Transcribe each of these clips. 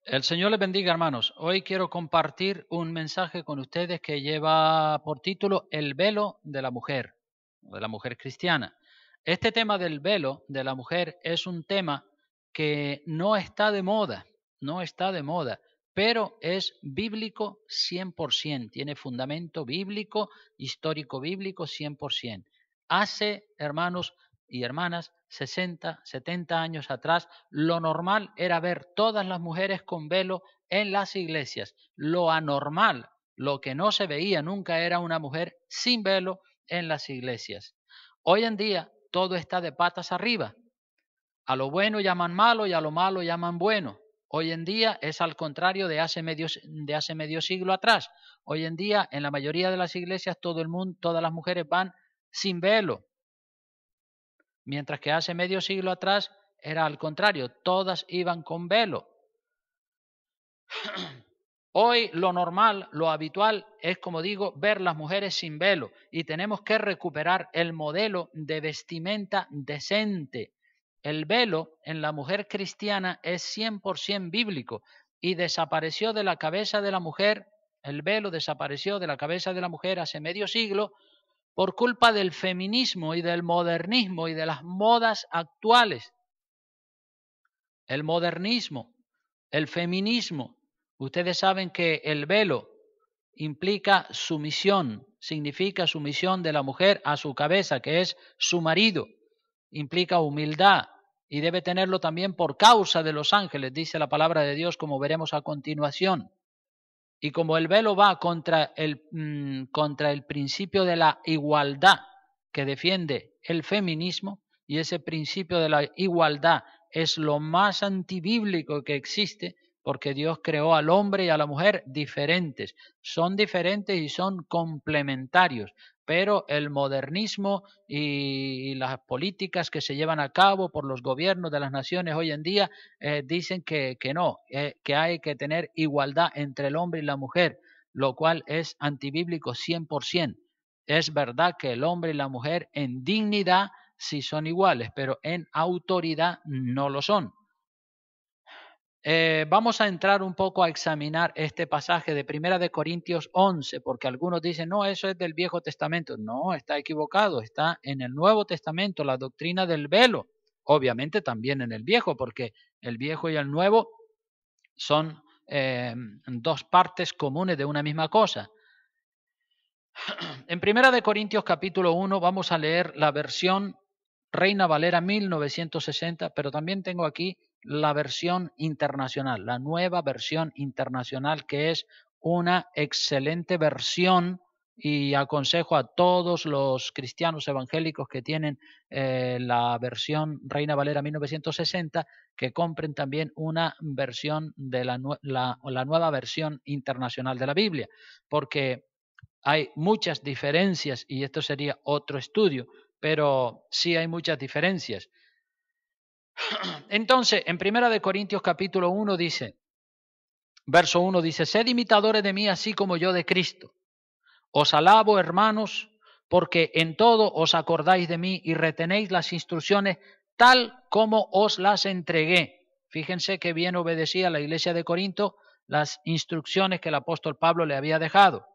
El Señor les bendiga, hermanos. Hoy quiero compartir un mensaje con ustedes que lleva por título El velo de la mujer, o de la mujer cristiana. Este tema del velo de la mujer es un tema que no está de moda, pero es bíblico 100%, tiene fundamento bíblico, histórico bíblico 100%. Hace, hermanos y hermanas, 60, 70 años atrás, lo normal era ver todas las mujeres con velo en las iglesias. Lo anormal, lo que no se veía nunca era una mujer sin velo en las iglesias. Hoy en día todo está de patas arriba. A lo bueno llaman malo y a lo malo llaman bueno. Hoy en día es al contrario de hace medio siglo atrás. Hoy en día en la mayoría de las iglesias todo el mundo, todas las mujeres van sin velo. Mientras que hace medio siglo atrás era al contrario, todas iban con velo. Hoy lo normal, lo habitual es, como digo, ver las mujeres sin velo y tenemos que recuperar el modelo de vestimenta decente. El velo en la mujer cristiana es 100% bíblico y desapareció de la cabeza de la mujer, el velo desapareció de la cabeza de la mujer hace medio siglo por culpa del feminismo y del modernismo y de las modas actuales. El modernismo, el feminismo. Ustedes saben que el velo implica sumisión, significa sumisión de la mujer a su cabeza, que es su marido. Implica humildad y debe tenerlo también por causa de los ángeles, dice la palabra de Dios, como veremos a continuación. Y como el velo va contra el principio de la igualdad que defiende el feminismo, y ese principio de la igualdad es lo más antibíblico que existe, porque Dios creó al hombre y a la mujer diferentes. Son diferentes y son complementarios, pero el modernismo y las políticas que se llevan a cabo por los gobiernos de las naciones hoy en día dicen que no, que hay que tener igualdad entre el hombre y la mujer, lo cual es antibíblico 100%. Es verdad que el hombre y la mujer en dignidad sí son iguales, pero en autoridad no lo son. Vamos a entrar un poco a examinar este pasaje de 1 de Corintios 11, porque algunos dicen, no, eso es del Viejo Testamento. No, está equivocado, está en el Nuevo Testamento, la doctrina del velo. Obviamente también en el Viejo, porque el Viejo y el Nuevo son dos partes comunes de una misma cosa. En 1 de Corintios capítulo 1 vamos a leer la versión Reina Valera 1960, pero también tengo aquí la versión internacional, la nueva versión internacional, que es una excelente versión, y aconsejo a todos los cristianos evangélicos que tienen la versión Reina Valera 1960 que compren también una versión de la nueva versión internacional de la Biblia, porque hay muchas diferencias y esto sería otro estudio, pero sí hay muchas diferencias. Entonces, en 1 de Corintios capítulo 1 dice, verso 1 dice, sed imitadores de mí así como yo de Cristo. Os alabo, hermanos, porque en todo os acordáis de mí y retenéis las instrucciones tal como os las entregué. Fíjense que bien obedecía la iglesia de Corinto las instrucciones que el apóstol Pablo le había dejado.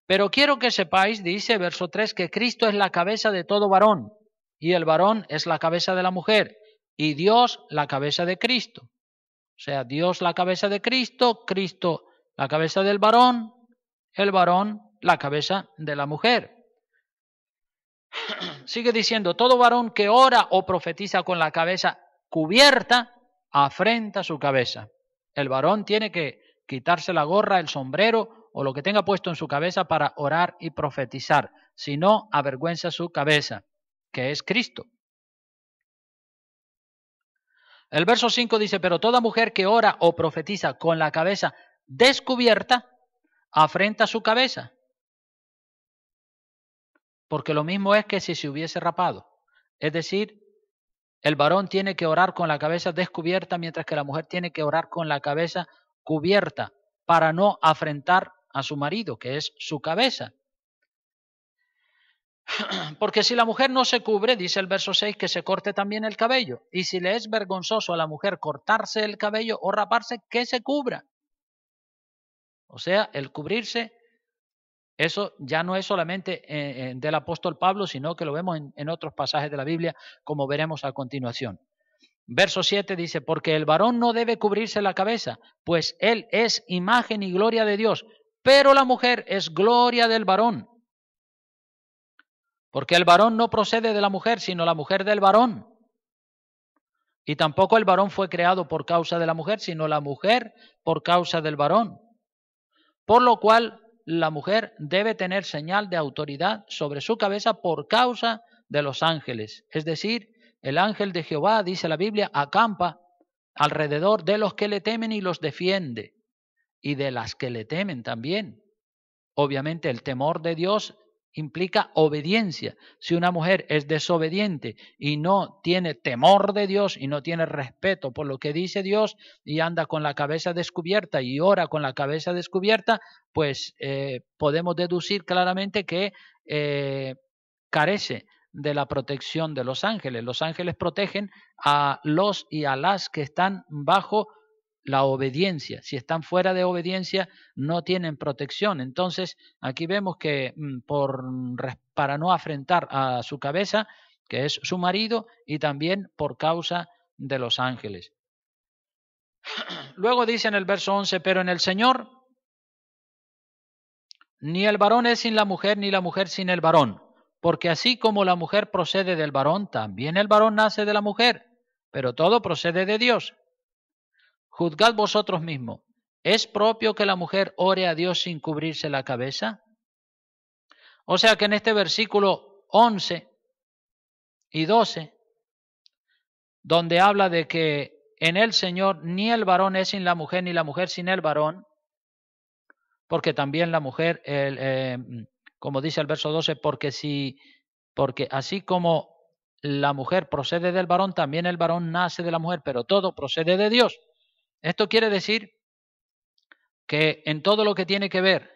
Pero quiero que sepáis, dice verso 3, que Cristo es la cabeza de todo varón, y el varón es la cabeza de la mujer, y Dios la cabeza de Cristo. O sea, Dios la cabeza de Cristo, Cristo la cabeza del varón, el varón la cabeza de la mujer. Sigue diciendo, todo varón que ora o profetiza con la cabeza cubierta, afrenta su cabeza. El varón tiene que quitarse la gorra, el sombrero o lo que tenga puesto en su cabeza para orar y profetizar, si no, avergüenza su cabeza, que es Cristo. El verso 5 dice, pero toda mujer que ora o profetiza con la cabeza descubierta, afrenta su cabeza. Porque lo mismo es que si se hubiese rapado. Es decir, el varón tiene que orar con la cabeza descubierta, mientras que la mujer tiene que orar con la cabeza cubierta para no afrentar a su marido, que es su cabeza. Porque si la mujer no se cubre, dice el verso 6, que se corte también el cabello. Y si le es vergonzoso a la mujer cortarse el cabello o raparse, que se cubra. O sea, el cubrirse, eso ya no es solamente del apóstol Pablo, sino que lo vemos en otros pasajes de la Biblia, como veremos a continuación. Verso 7 dice, porque el varón no debe cubrirse la cabeza, pues él es imagen y gloria de Dios, pero la mujer es gloria del varón. Porque el varón no procede de la mujer, sino la mujer del varón. Y tampoco el varón fue creado por causa de la mujer, sino la mujer por causa del varón. Por lo cual, la mujer debe tener señal de autoridad sobre su cabeza por causa de los ángeles. Es decir, el ángel de Jehová, dice la Biblia, acampa alrededor de los que le temen y los defiende. Y de las que le temen también. Obviamente el temor de Dios implica obediencia. Si una mujer es desobediente y no tiene temor de Dios y no tiene respeto por lo que dice Dios y anda con la cabeza descubierta y ora con la cabeza descubierta, pues podemos deducir claramente que carece de la protección de los ángeles. Los ángeles protegen a los y a las que están bajo la obediencia. Si están fuera de obediencia, no tienen protección. Entonces, aquí vemos que para no afrentar a su cabeza, que es su marido, y también por causa de los ángeles. Luego dice en el verso 11, pero en el Señor, ni el varón es sin la mujer, ni la mujer sin el varón. Porque así como la mujer procede del varón, también el varón nace de la mujer. Pero todo procede de Dios. Juzgad vosotros mismos, ¿es propio que la mujer ore a Dios sin cubrirse la cabeza? O sea que en este versículo 11 y 12, donde habla de que en el Señor ni el varón es sin la mujer, ni la mujer sin el varón, porque también la mujer, como dice el verso 12, porque así como la mujer procede del varón, también el varón nace de la mujer, pero todo procede de Dios. Esto quiere decir que en todo lo que tiene que ver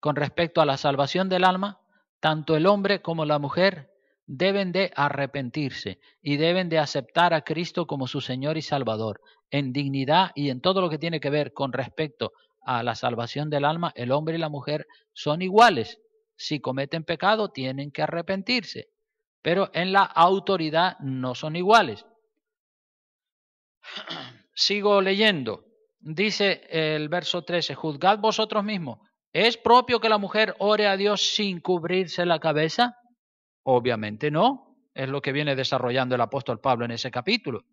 con respecto a la salvación del alma, tanto el hombre como la mujer deben de arrepentirse y deben de aceptar a Cristo como su Señor y Salvador. En dignidad y en todo lo que tiene que ver con respecto a la salvación del alma, el hombre y la mujer son iguales. Si cometen pecado, tienen que arrepentirse, pero en la autoridad no son iguales. Sigo leyendo. Dice el verso 13, juzgad vosotros mismos, ¿es propio que la mujer ore a Dios sin cubrirse la cabeza? Obviamente no, es lo que viene desarrollando el apóstol Pablo en ese capítulo.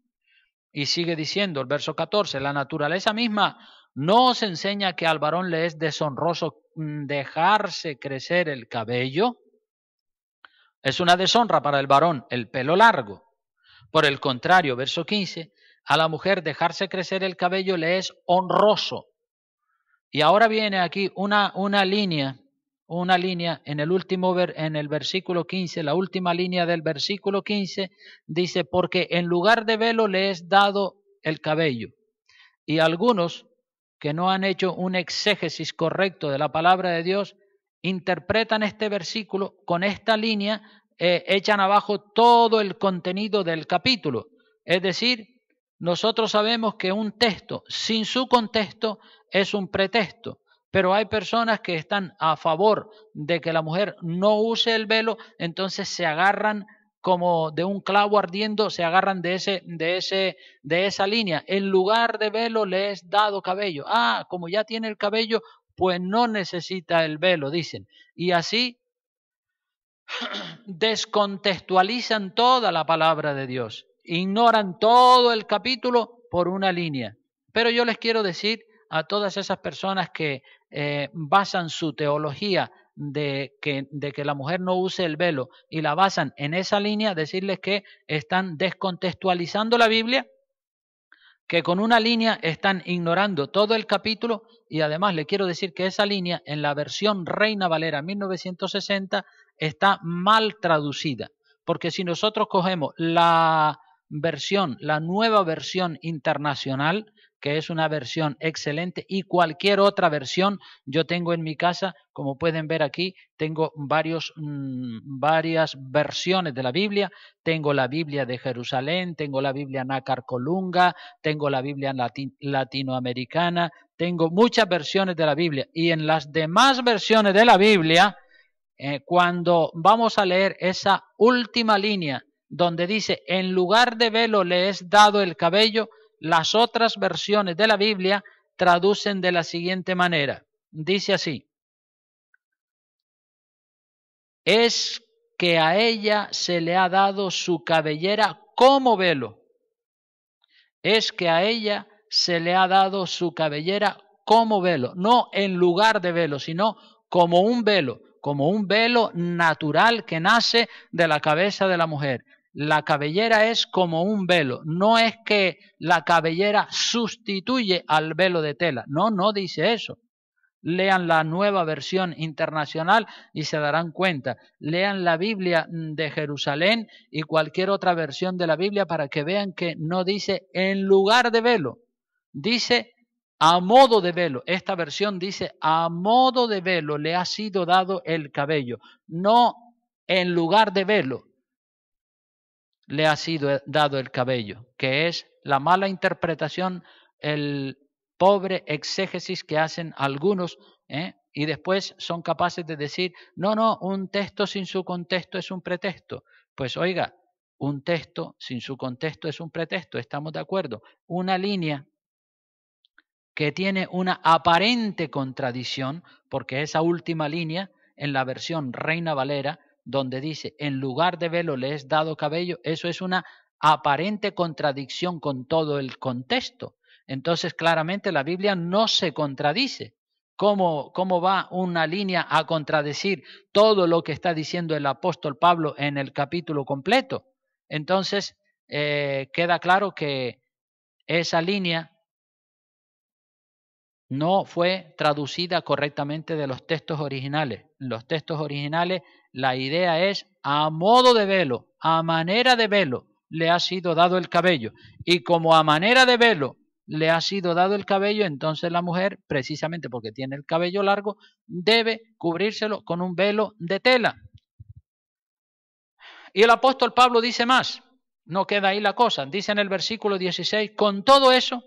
Y sigue diciendo el verso 14, la naturaleza misma no os enseña que al varón le es deshonroso dejarse crecer el cabello. Es una deshonra para el varón el pelo largo. Por el contrario, verso 15, a la mujer dejarse crecer el cabello le es honroso. Y ahora viene aquí una línea en el versículo 15, la última línea del versículo 15 dice, porque en lugar de velo le es dado el cabello. Y algunos que no han hecho un exégesis correcto de la palabra de Dios, interpretan este versículo con esta línea, echan abajo todo el contenido del capítulo. Es decir, nosotros sabemos que un texto sin su contexto es un pretexto, pero hay personas que están a favor de que la mujer no use el velo, entonces se agarran como de un clavo ardiendo, se agarran de esa línea. En lugar de velo le es dado cabello. Ah, como ya tiene el cabello, pues no necesita el velo, dicen. Y así descontextualizan toda la palabra de Dios. Ignoran todo el capítulo por una línea. Pero yo les quiero decir a todas esas personas que basan su teología de que la mujer no use el velo y la basan en esa línea, decirles que están descontextualizando la Biblia, que con una línea están ignorando todo el capítulo, y además le quiero decir que esa línea en la versión Reina Valera 1960 está mal traducida, porque si nosotros cogemos la versión, la nueva versión internacional, que es una versión excelente, y cualquier otra versión. Yo tengo en mi casa, como pueden ver aquí, tengo varias versiones de la Biblia. Tengo la Biblia de Jerusalén, tengo la Biblia Nácar Colunga, tengo la Biblia latinoamericana, tengo muchas versiones de la Biblia. Y en las demás versiones de la Biblia, cuando vamos a leer esa última línea donde dice, en lugar de velo le es dado el cabello, las otras versiones de la Biblia traducen de la siguiente manera. Dice así: es que a ella se le ha dado su cabellera como velo. Es que a ella se le ha dado su cabellera como velo, no en lugar de velo, sino como un velo natural que nace de la cabeza de la mujer. La cabellera es como un velo, no es que la cabellera sustituye al velo de tela, no dice eso. Lean la nueva versión internacional y se darán cuenta. Lean la Biblia de Jerusalén y cualquier otra versión de la Biblia para que vean que no dice en lugar de velo, dice a modo de velo. Esta versión dice a modo de velo le ha sido dado el cabello, no en lugar de velo le ha sido dado el cabello, que es la mala interpretación, el pobre exégesis que hacen algunos, y después son capaces de decir, no, un texto sin su contexto es un pretexto. Pues oiga, un texto sin su contexto es un pretexto, estamos de acuerdo. Una línea que tiene una aparente contradicción, porque esa última línea en la versión Reina Valera, donde dice en lugar de velo le es dado cabello, eso es una aparente contradicción con todo el contexto. Entonces claramente la Biblia no se contradice. ¿Cómo va una línea a contradecir todo lo que está diciendo el apóstol Pablo en el capítulo completo? Entonces queda claro que esa línea no fue traducida correctamente de los textos originales. En los textos originales la idea es a modo de velo, a manera de velo le ha sido dado el cabello. Y como a manera de velo le ha sido dado el cabello, entonces la mujer, precisamente porque tiene el cabello largo, debe cubrírselo con un velo de tela. Y el apóstol Pablo dice más, no queda ahí la cosa, dice en el versículo 16, con todo eso,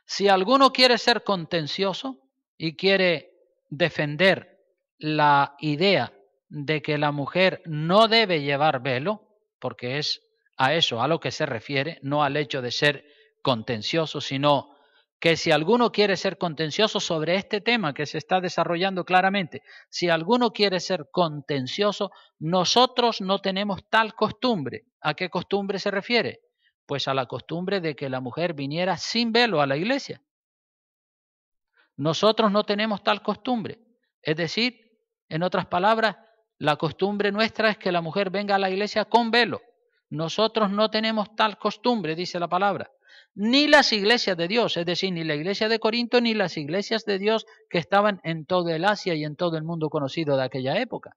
si alguno quiere ser contencioso y quiere defender la idea de que la mujer no debe llevar velo, porque es a eso a lo que se refiere, no al hecho de ser contencioso, sino que si alguno quiere ser contencioso sobre este tema que se está desarrollando claramente, si alguno quiere ser contencioso, nosotros no tenemos tal costumbre. ¿A qué costumbre se refiere? Pues a la costumbre de que la mujer viniera sin velo a la iglesia. Nosotros no tenemos tal costumbre. Es decir, en otras palabras, la costumbre nuestra es que la mujer venga a la iglesia con velo. Nosotros no tenemos tal costumbre, dice la palabra. Ni las iglesias de Dios, es decir, ni la iglesia de Corinto, ni las iglesias de Dios que estaban en todo el Asia y en todo el mundo conocido de aquella época.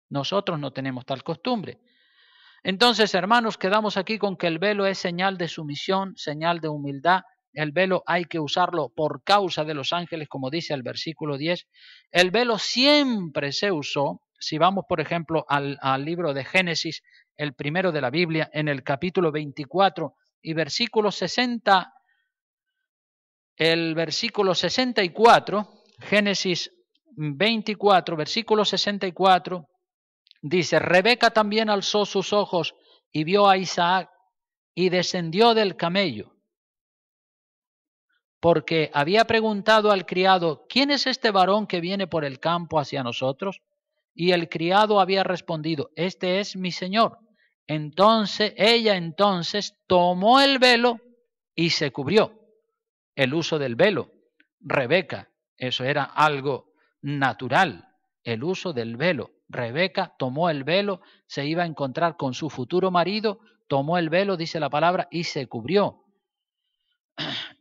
Nosotros no tenemos tal costumbre. Entonces, hermanos, quedamos aquí con que el velo es señal de sumisión, señal de humildad. El velo hay que usarlo por causa de los ángeles, como dice el versículo 10. El velo siempre se usó. Si vamos, por ejemplo, al libro de Génesis, el primero de la Biblia, en el capítulo 24 y versículo 60, el versículo 64, Génesis 24, versículo 64, dice, Rebeca también alzó sus ojos y vio a Isaac y descendió del camello, porque había preguntado al criado, ¿quién es este varón que viene por el campo hacia nosotros? Y el criado había respondido, este es mi señor. Ella entonces tomó el velo y se cubrió. El uso del velo. Rebeca, eso era algo natural, el uso del velo. Rebeca tomó el velo, se iba a encontrar con su futuro marido, tomó el velo, dice la palabra, y se cubrió.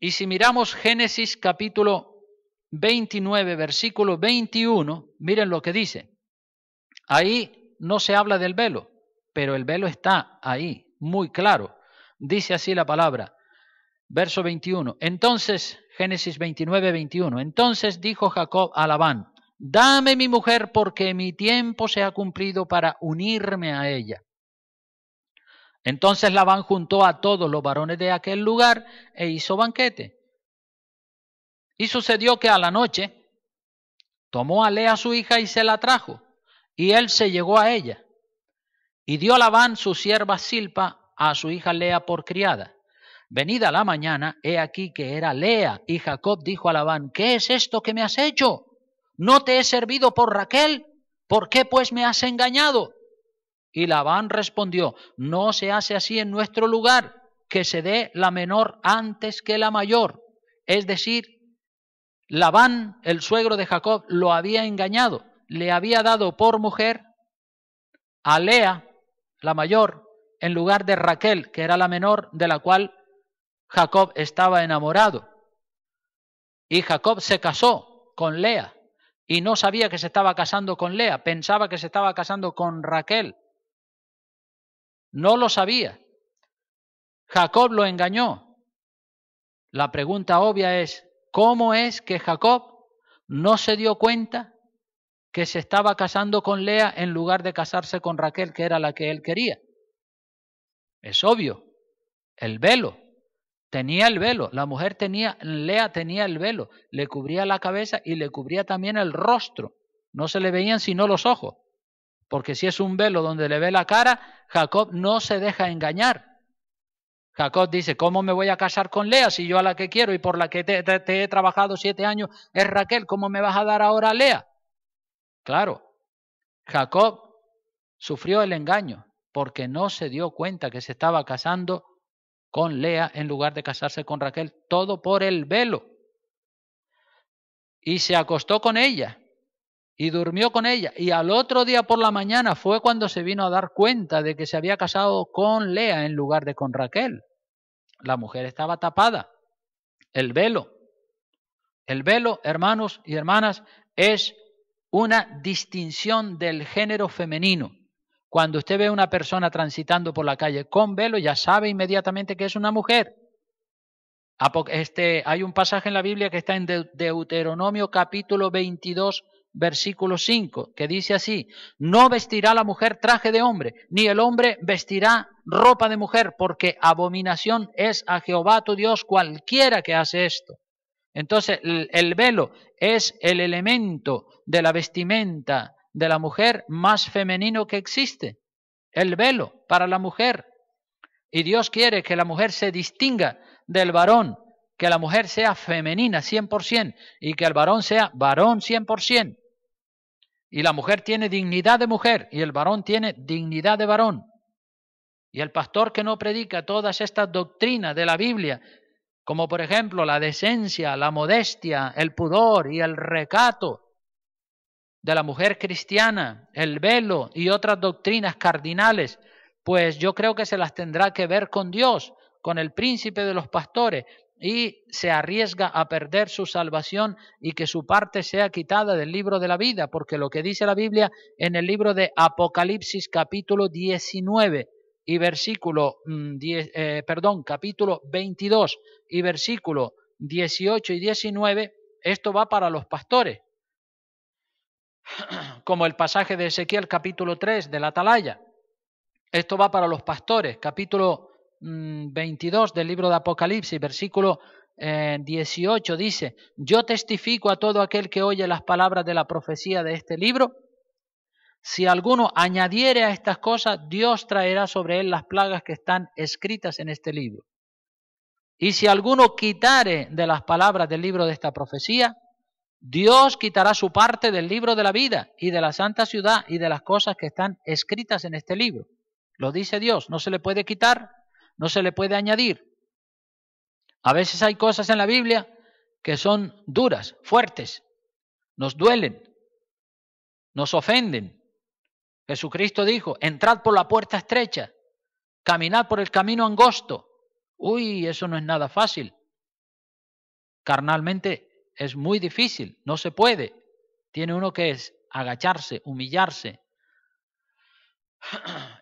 Y si miramos Génesis capítulo 29, versículo 21, miren lo que dice. Ahí no se habla del velo, pero el velo está ahí, muy claro. Dice así la palabra, verso 21. Entonces, Génesis 29, 21. Entonces dijo Jacob a Labán, dame mi mujer porque mi tiempo se ha cumplido para unirme a ella. Entonces Labán juntó a todos los varones de aquel lugar e hizo banquete. Y sucedió que a la noche tomó a Lea su hija y se la trajo, y él se llegó a ella. Y dio Labán su sierva Silpa a su hija Lea por criada. Venida la mañana, he aquí que era Lea, y Jacob dijo a Labán, ¿qué es esto que me has hecho? ¿No te he servido por Raquel? ¿Por qué pues me has engañado? Y Labán respondió, no se hace así en nuestro lugar, que se dé la menor antes que la mayor. Es decir, Labán, el suegro de Jacob, lo había engañado, le había dado por mujer a Lea, la mayor, en lugar de Raquel, que era la menor, de la cual Jacob estaba enamorado. Y Jacob se casó con Lea y no sabía que se estaba casando con Lea, pensaba que se estaba casando con Raquel. No lo sabía. Jacob lo engañó. La pregunta obvia es, ¿cómo es que Jacob no se dio cuenta que se estaba casando con Lea en lugar de casarse con Raquel, que era la que él quería? Es obvio, el velo. Tenía el velo, la mujer Lea tenía el velo, le cubría la cabeza y le cubría también el rostro. No se le veían sino los ojos, porque si es un velo donde le ve la cara, Jacob no se deja engañar. Jacob dice, ¿cómo me voy a casar con Lea si yo a la que quiero y por la que te he trabajado 7 años es Raquel? ¿Cómo me vas a dar ahora a Lea? Claro, Jacob sufrió el engaño porque no se dio cuenta que se estaba casando con Lea en lugar de casarse con Raquel, todo por el velo. Y se acostó con ella y durmió con ella. Y al otro día por la mañana fue cuando se vino a dar cuenta de que se había casado con Lea en lugar de con Raquel. La mujer estaba tapada. El velo, hermanos y hermanas, es una distinción del género femenino. Cuando usted ve a una persona transitando por la calle con velo, ya sabe inmediatamente que es una mujer. Hay un pasaje en la Biblia que está en Deuteronomio capítulo 22, versículo 5, que dice así, no vestirá la mujer traje de hombre, ni el hombre vestirá ropa de mujer, porque abominación es a Jehová tu Dios cualquiera que hace esto. Entonces, el velo es el elemento de la vestimenta de la mujer más femenino que existe. El velo para la mujer. Y Dios quiere que la mujer se distinga del varón, que la mujer sea femenina 100% y que el varón sea varón 100%. Y la mujer tiene dignidad de mujer y el varón tiene dignidad de varón. Y el pastor que no predica todas estas doctrinas de la Biblia, como por ejemplo la decencia, la modestia, el pudor y el recato de la mujer cristiana, el velo y otras doctrinas cardinales, pues yo creo que se las tendrá que ver con Dios, con el príncipe de los pastores, y se arriesga a perder su salvación y que su parte sea quitada del libro de la vida, porque lo que dice la Biblia en el libro de Apocalipsis capítulo 19 y capítulo 22 y versículo 18 y 19, esto va para los pastores, como el pasaje de Ezequiel capítulo 3 de la Atalaya. Esto va para los pastores, capítulo 22 del libro de Apocalipsis, versículo 18 dice, yo testifico a todo aquel que oye las palabras de la profecía de este libro, si alguno añadiere a estas cosas, Dios traerá sobre él las plagas que están escritas en este libro. Y si alguno quitare de las palabras del libro de esta profecía, Dios quitará su parte del libro de la vida y de la santa ciudad y de las cosas que están escritas en este libro. Lo dice Dios, no se le puede quitar, no se le puede añadir. A veces hay cosas en la Biblia que son duras, fuertes, nos duelen, nos ofenden. Jesucristo dijo, entrad por la puerta estrecha, caminad por el camino angosto. Uy, eso no es nada fácil. Carnalmente es muy difícil, no se puede. Tiene uno que agacharse, humillarse.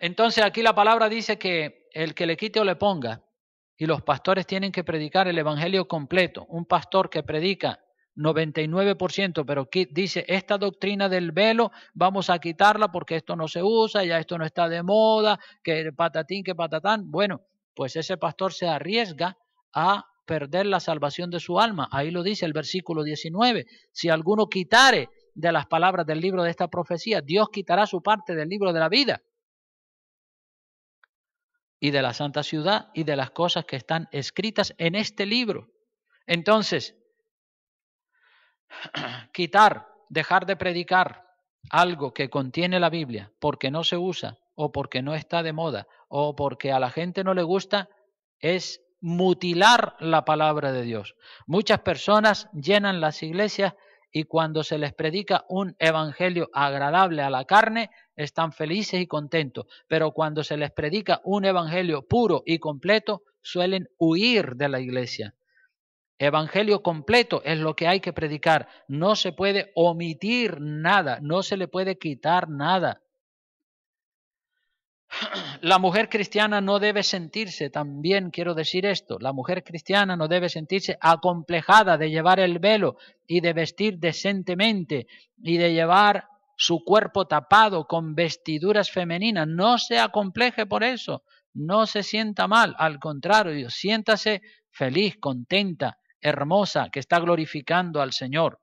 Entonces aquí la palabra dice que el que le quite o le ponga, y los pastores tienen que predicar el evangelio completo. Un pastor que predica 99%, pero dice esta doctrina del velo vamos a quitarla porque esto no se usa, ya esto no está de moda, que patatín, que patatán. Bueno, pues ese pastor se arriesga a perder la salvación de su alma. Ahí lo dice el versículo 19. Si alguno quitare de las palabras del libro de esta profecía, Dios quitará su parte del libro de la vida y de la santa ciudad y de las cosas que están escritas en este libro. Entonces, quitar, dejar de predicar algo que contiene la Biblia porque no se usa o porque no está de moda o porque a la gente no le gusta es mutilar la palabra de Dios. Muchas personas llenan las iglesias y cuando se les predica un evangelio agradable a la carne, están felices y contentos, pero cuando se les predica un evangelio puro y completo, suelen huir de la iglesia. Evangelio completo es lo que hay que predicar. No se puede omitir nada, no se le puede quitar nada. La mujer cristiana no debe sentirse, también quiero decir esto, la mujer cristiana no debe sentirse acomplejada de llevar el velo y de vestir decentemente y de llevar su cuerpo tapado con vestiduras femeninas. No se acompleje por eso, no se sienta mal, al contrario, siéntase feliz, contenta, hermosa, que está glorificando al Señor.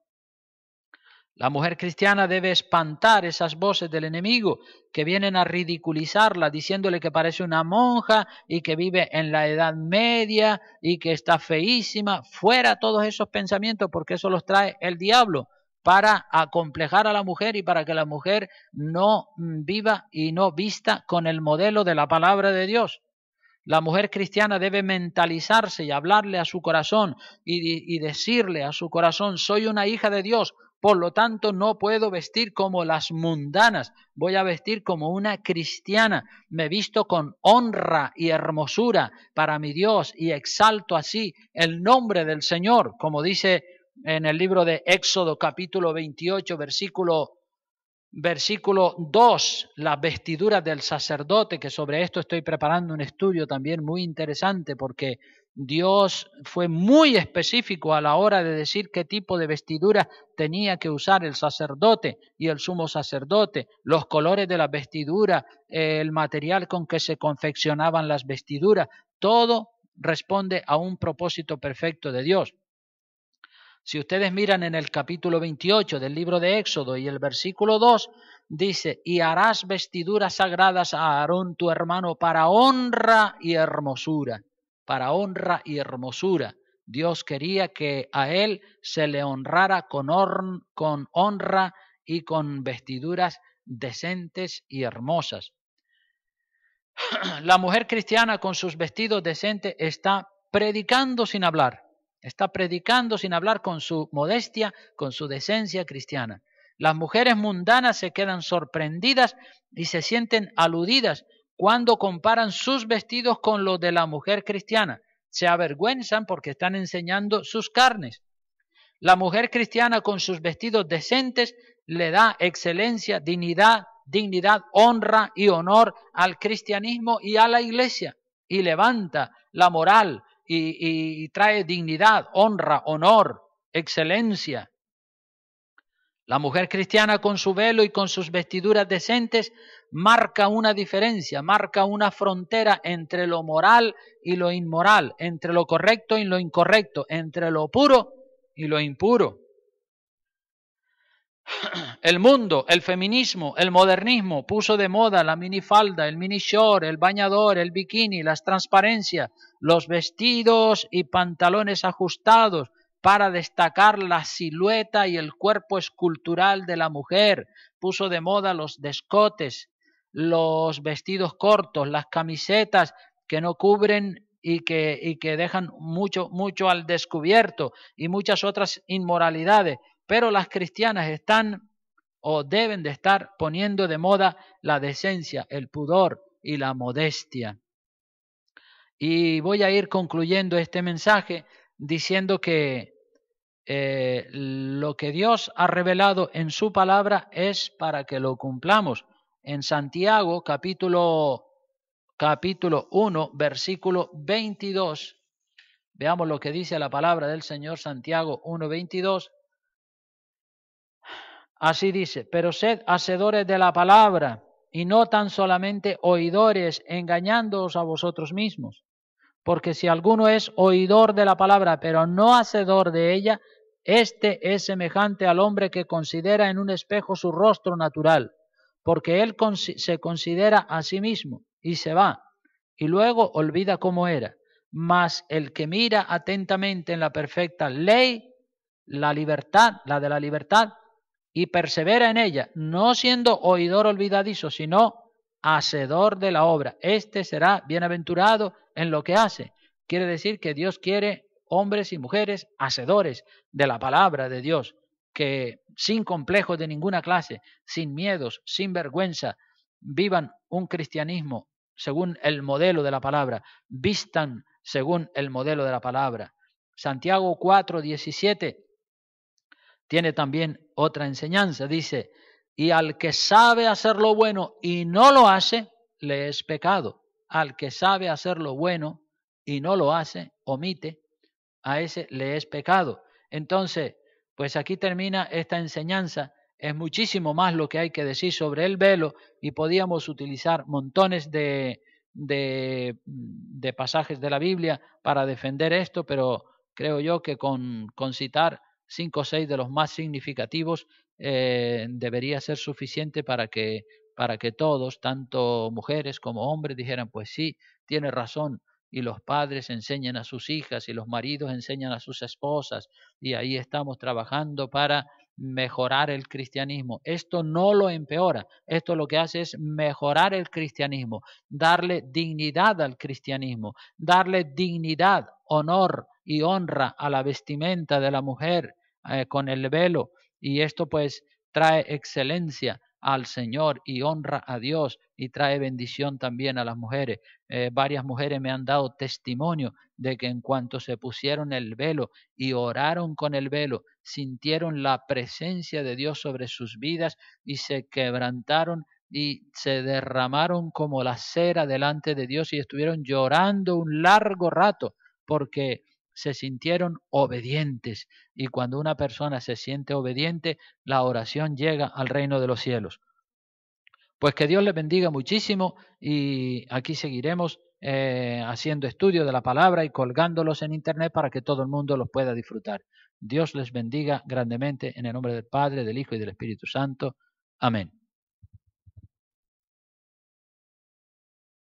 La mujer cristiana debe espantar esas voces del enemigo que vienen a ridiculizarla, diciéndole que parece una monja y que vive en la Edad Media y que está feísima. Fuera todos esos pensamientos, porque eso los trae el diablo para acomplejar a la mujer y para que la mujer no viva y no vista con el modelo de la palabra de Dios. La mujer cristiana debe mentalizarse y hablarle a su corazón y decirle a su corazón, soy una hija de Dios, por lo tanto no puedo vestir como las mundanas, voy a vestir como una cristiana, me visto con honra y hermosura para mi Dios y exalto así el nombre del Señor, como dice en el libro de Éxodo capítulo 28, Versículo 2, las vestiduras del sacerdote, que sobre esto estoy preparando un estudio también muy interesante porque Dios fue muy específico a la hora de decir qué tipo de vestidura tenía que usar el sacerdote y el sumo sacerdote, los colores de las vestiduras, el material con que se confeccionaban las vestiduras, todo responde a un propósito perfecto de Dios. Si ustedes miran en el capítulo 28 del libro de Éxodo y el versículo 2, dice, y harás vestiduras sagradas a Aarón tu hermano para honra y hermosura. Para honra y hermosura. Dios quería que a él se le honrara con honra y con vestiduras decentes y hermosas. La mujer cristiana con sus vestidos decentes está predicando sin hablar. Está predicando sin hablar con su modestia, con su decencia cristiana. Las mujeres mundanas se quedan sorprendidas y se sienten aludidas cuando comparan sus vestidos con los de la mujer cristiana. Se avergüenzan porque están enseñando sus carnes. La mujer cristiana con sus vestidos decentes le da excelencia, dignidad, honra y honor al cristianismo y a la iglesia y levanta la moral y trae dignidad, honra, honor, excelencia. La mujer cristiana con su velo y con sus vestiduras decentes marca una diferencia, marca una frontera entre lo moral y lo inmoral, entre lo correcto y lo incorrecto, entre lo puro y lo impuro. El mundo, el feminismo, el modernismo puso de moda la minifalda, el mini short, el bañador, el bikini, las transparencias, los vestidos y pantalones ajustados para destacar la silueta y el cuerpo escultural de la mujer. Puso de moda los descotes, los vestidos cortos, las camisetas que no cubren y que dejan mucho al descubierto y muchas otras inmoralidades. Pero las cristianas están o deben de estar poniendo de moda la decencia, el pudor y la modestia. Y voy a ir concluyendo este mensaje diciendo que lo que Dios ha revelado en su palabra es para que lo cumplamos. En Santiago capítulo capítulo 1, versículo 22. Veamos lo que dice la palabra del Señor, Santiago 1, 22. Así dice, pero sed hacedores de la palabra y no tan solamente oidores, engañándoos a vosotros mismos. Porque si alguno es oidor de la palabra, pero no hacedor de ella, este es semejante al hombre que considera en un espejo su rostro natural, porque él se considera a sí mismo y se va, y luego olvida cómo era. Mas el que mira atentamente en la perfecta ley, la libertad, la de la libertad, y persevera en ella, no siendo oidor olvidadizo, sino hacedor de la obra. Este será bienaventurado en lo que hace. Quiere decir que Dios quiere hombres y mujeres hacedores de la palabra de Dios, que sin complejos de ninguna clase, sin miedos, sin vergüenza, vivan un cristianismo según el modelo de la palabra, vistan según el modelo de la palabra. Santiago 4:17 tiene también otra enseñanza. Dice, y al que sabe hacer lo bueno y no lo hace, le es pecado. Al que sabe hacer lo bueno y no lo hace, omite, a ese le es pecado. Entonces, pues aquí termina esta enseñanza. Es muchísimo más lo que hay que decir sobre el velo y podíamos utilizar montones de pasajes de la Biblia para defender esto, pero creo yo que con citar 5 o 6 de los más significativos debería ser suficiente para que todos, tanto mujeres como hombres, dijeran, pues sí, tiene razón, y los padres enseñan a sus hijas y los maridos enseñan a sus esposas, y ahí estamos trabajando para mejorar el cristianismo. Esto no lo empeora, esto lo que hace es mejorar el cristianismo, darle dignidad al cristianismo, darle dignidad, honor y honra a la vestimenta de la mujer con el velo, y esto pues trae excelencia al Señor y honra a Dios y trae bendición también a las mujeres. Varias mujeres me han dado testimonio de que en cuanto se pusieron el velo y oraron con el velo, sintieron la presencia de Dios sobre sus vidas y se quebrantaron y se derramaron como la cera delante de Dios y estuvieron llorando un largo rato porque se sintieron obedientes. Y cuando una persona se siente obediente, la oración llega al reino de los cielos. Pues que Dios les bendiga muchísimo y aquí seguiremos haciendo estudio de la palabra y colgándolos en internet para que todo el mundo los pueda disfrutar. Dios les bendiga grandemente en el nombre del Padre, del Hijo y del Espíritu Santo. Amén.